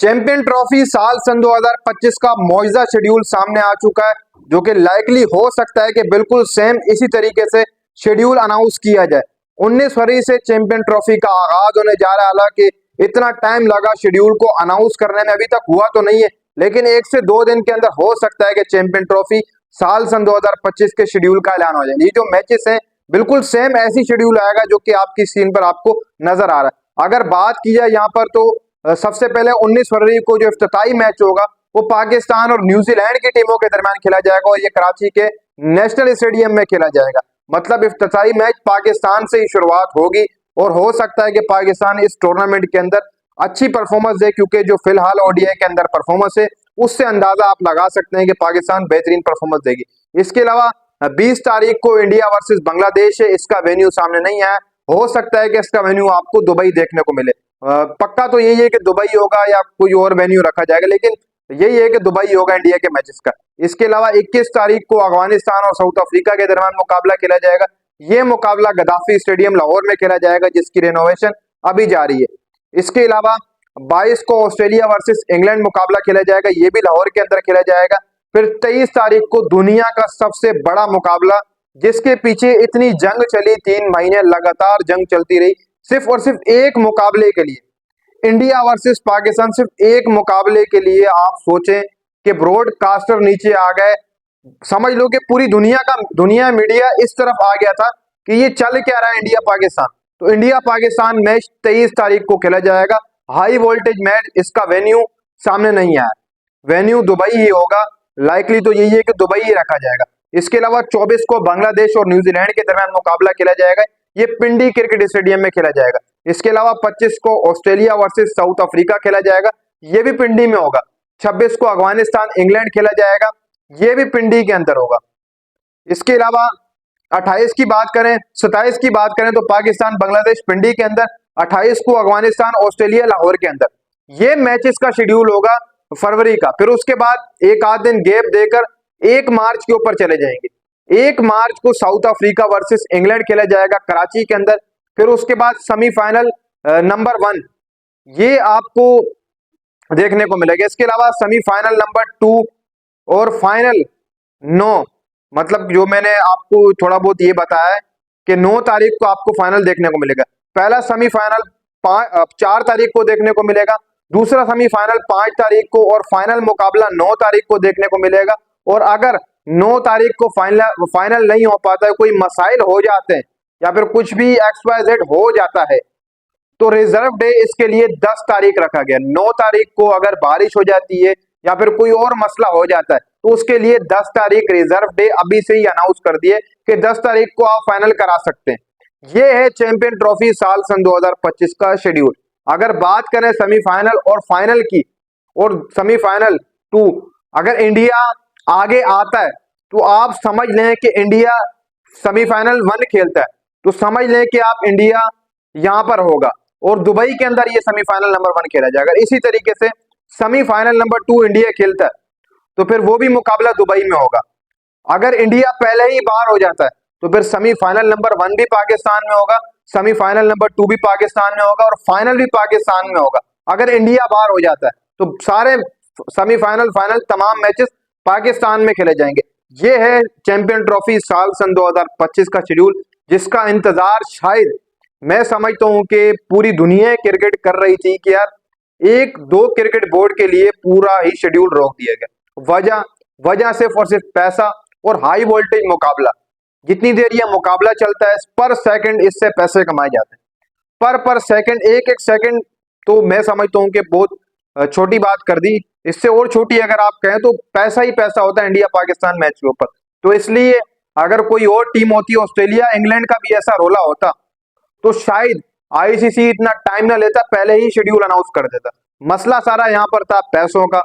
Champion trophy साल सन 2025 का मौजूदा शेड्यूल सामने आ चुका है, जो कि लाइकली हो सकता है कि बिल्कुल सेम इसी तरीके से शेड्यूल अनाउंस किया जाए। 19 फरवरी से चैंपियन ट्रॉफी का आगाज होने जा रहा है। हालांकि इतना टाइम लगा शेड्यूल को अनाउंस करने में, अभी तक हुआ तो नहीं है, लेकिन 1 से 2 दिन के अंदर हो सकता है कि चैंपियन ट्रॉफी साल सन 2025 के शेड्यूल का ऐलान हो जाए। ये जो मैचेस हैं बिल्कुल सेम ऐसी शेड्यूल आएगा जो कि आपकी स्क्रीन पर आपको नजर आ रहा है। अगर बात की जाए यहाँ पर तो सबसे पहले 19 फरवरी को जो इफ्तिताई मैच होगा वो पाकिस्तान और न्यूजीलैंड की टीमों के दरमियान खेला जाएगा और ये कराची के नेशनल स्टेडियम में खेला जाएगा। मतलब इफ्तिताई मैच पाकिस्तान से ही शुरुआत होगी और हो सकता है कि पाकिस्तान इस टूर्नामेंट के अंदर अच्छी परफॉर्मेंस दे, क्योंकि जो फिलहाल ओडीआई के अंदर परफॉर्मेंस है उससे अंदाजा आप लगा सकते हैं कि पाकिस्तान बेहतरीन परफॉर्मेंस देगी। इसके अलावा 20 तारीख को इंडिया वर्सेस बांग्लादेश है, इसका वेन्यू सामने नहीं आया। हो सकता है कि इसका वेन्यू आपको दुबई देखने को मिले। पक्का तो यही है कि दुबई होगा या कोई और वेन्यू रखा जाएगा, लेकिन यही है कि दुबई होगा इंडिया के मैचेस का। इसके अलावा 21 तारीख को अफगानिस्तान और साउथ अफ्रीका के दरमियान मुकाबला खेला जाएगा। ये मुकाबला गद्दाफी स्टेडियम लाहौर में खेला जाएगा, जिसकी रेनोवेशन अभी जारी है। इसके अलावा 22 को ऑस्ट्रेलिया वर्सेस इंग्लैंड मुकाबला खेला जाएगा, ये भी लाहौर के अंदर खेला जाएगा। फिर 23 तारीख को दुनिया का सबसे बड़ा मुकाबला, जिसके पीछे इतनी जंग चली, 3 महीने लगातार जंग चलती रही, सिर्फ और सिर्फ एक मुकाबले के लिए, इंडिया वर्सेस पाकिस्तान, सिर्फ एक मुकाबले के लिए। आप सोचें कि ब्रॉडकास्टर नीचे आ गए, समझ लो कि पूरी दुनिया मीडिया इस तरफ आ गया था कि ये चल क्या रहा है इंडिया पाकिस्तान। तो इंडिया पाकिस्तान मैच 23 तारीख को खेला जाएगा, हाई वोल्टेज मैच। इसका वेन्यू सामने नहीं आया, वेन्यू दुबई ही होगा, लाइकली तो यही है कि दुबई ही रखा जाएगा। इसके अलावा 24 को बांग्लादेश और न्यूजीलैंड के दरमियान मुकाबला खेला जाएगा, ये पिंडी क्रिकेट स्टेडियम में खेला जाएगा। इसके अलावा 25 को ऑस्ट्रेलिया वर्सेस साउथ अफ्रीका खेला जाएगा, ये भी पिंडी में होगा। 26 को अफगानिस्तान इंग्लैंड खेला जाएगा, ये भी पिंडी के अंदर होगा। इसके अलावा 28 की बात करें, 27 की बात करें तो पाकिस्तान बांग्लादेश पिंडी के अंदर, 28 को अफगानिस्तान ऑस्ट्रेलिया लाहौर के अंदर। ये मैचेस का शेड्यूल होगा फरवरी का। फिर उसके बाद एक आध दिन गैप देकर 1 मार्च के ऊपर चले जाएंगे। 1 मार्च को साउथ अफ्रीका वर्सेस इंग्लैंड खेला जाएगा कराची के अंदर। फिर उसके बाद सेमीफाइनल नंबर 1 ये आपको देखने को मिलेगा। इसके अलावा सेमीफाइनल नंबर 2 और फाइनल 9, मतलब जो मैंने आपको थोड़ा बहुत ये बताया है कि 9 तारीख को आपको फाइनल देखने को मिलेगा। पहला सेमीफाइनल 4 तारीख को देखने को मिलेगा, दूसरा सेमीफाइनल 5 तारीख को और फाइनल मुकाबला 9 तारीख को देखने को मिलेगा। और अगर 9 तारीख को फाइनल नहीं हो पाता है, कोई मसाइल हो जाते हैं या फिर कुछ भी XYZ हो जाता है, तो रिजर्व डे इसके लिए 10 तारीख रखा गया। 9 तारीख को अगर बारिश हो जाती है या फिर कोई और मसला हो जाता है तो उसके लिए 10 तारीख रिजर्व डे अभी से ही अनाउंस कर दिए कि 10 तारीख को आप फाइनल करा सकते हैं। ये है चैंपियन ट्रॉफी साल सन 2025 का शेड्यूल। अगर बात करें सेमीफाइनल और फाइनल की, और सेमीफाइनल 2 अगर इंडिया आगे आता है तो आप समझ लें कि इंडिया सेमीफाइनल 1 खेलता है, तो समझ लें कि आप इंडिया यहां पर होगा और दुबई के अंदर ये सेमीफाइनल नंबर 1 खेला जाएगा। इसी तरीके से सेमीफाइनल नंबर 2 इंडिया खेलता है तो फिर वो भी मुकाबला दुबई में होगा। अगर इंडिया पहले ही बाहर हो जाता है तो फिर सेमीफाइनल नंबर 1 भी पाकिस्तान में होगा, सेमीफाइनल नंबर 2 भी पाकिस्तान में होगा और फाइनल भी पाकिस्तान में होगा। अगर इंडिया बाहर हो जाता है तो सारे सेमीफाइनल फाइनल तमाम मैचेस पाकिस्तान में खेले जाएंगे। ये है चैंपियन ट्रॉफी साल सन 2025 का शेड्यूल, जिसका इंतजार शायद मैं समझता हूं कि पूरी दुनिया क्रिकेट कर रही थी कि यार 1-2 क्रिकेट बोर्ड के लिए पूरा ही शेड्यूल रोक दिया गया। वजह सिर्फ और सिर्फ पैसा और हाई वोल्टेज मुकाबला। जितनी देर यह मुकाबला चलता है पर सेकंड इससे पैसे कमाए जाते हैं, पर सेकंड, एक सेकंड तो मैं समझता हूं कि बहुत छोटी बात कर दी। इससे और छोटी अगर आप कहें तो पैसा ही पैसा होता है इंडिया पाकिस्तान मैच के ऊपर। तो इसलिए अगर कोई और टीम होती, ऑस्ट्रेलिया इंग्लैंड का भी ऐसा रोला होता, तो शायद आईसीसी इतना टाइम ना लेता, पहले ही शेड्यूल अनाउंस कर देता। मसला सारा यहाँ पर था पैसों का।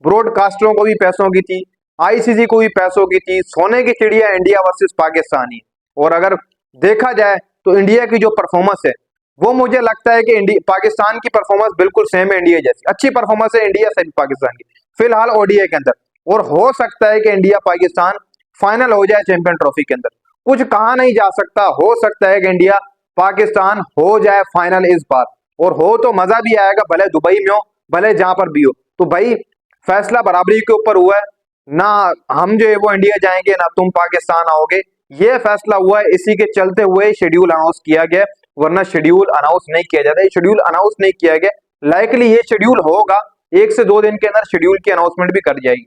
ब्रॉडकास्टरों को भी पैसों की थी, आईसीसी को भी पैसों की थी। सोने की चिड़िया इंडिया वर्सेस पाकिस्तान ही। और अगर देखा जाए तो इंडिया की जो परफॉर्मेंस है वो मुझे लगता है कि पाकिस्तान की परफॉर्मेंस बिल्कुल सेम है इंडिया जैसी। अच्छी परफॉर्मेंस है इंडिया से भी पाकिस्तान की फिलहाल ओडीआई के अंदर। और हो सकता है कि इंडिया पाकिस्तान फाइनल हो जाए चैंपियन ट्रॉफी के अंदर। कुछ कहा नहीं जा सकता, हो सकता है कि इंडिया पाकिस्तान हो जाए फाइनल इस बार, और हो तो मजा भी आएगा, भले दुबई में हो भले जहां पर भी हो। तो भाई फैसला बराबरी के ऊपर हुआ है, ना हम जो है वो इंडिया जाएंगे ना तुम पाकिस्तान आओगे, ये फैसला हुआ है। इसी के चलते हुए शेड्यूल अनाउंस किया गया, वरना शेड्यूल अनाउंस नहीं किया जाता। ये शेड्यूल अनाउंस नहीं किया गया, लाइकली ये शेड्यूल होगा, 1 से 2 दिन के अंदर शेड्यूल की अनाउंसमेंट भी कर जाएगी।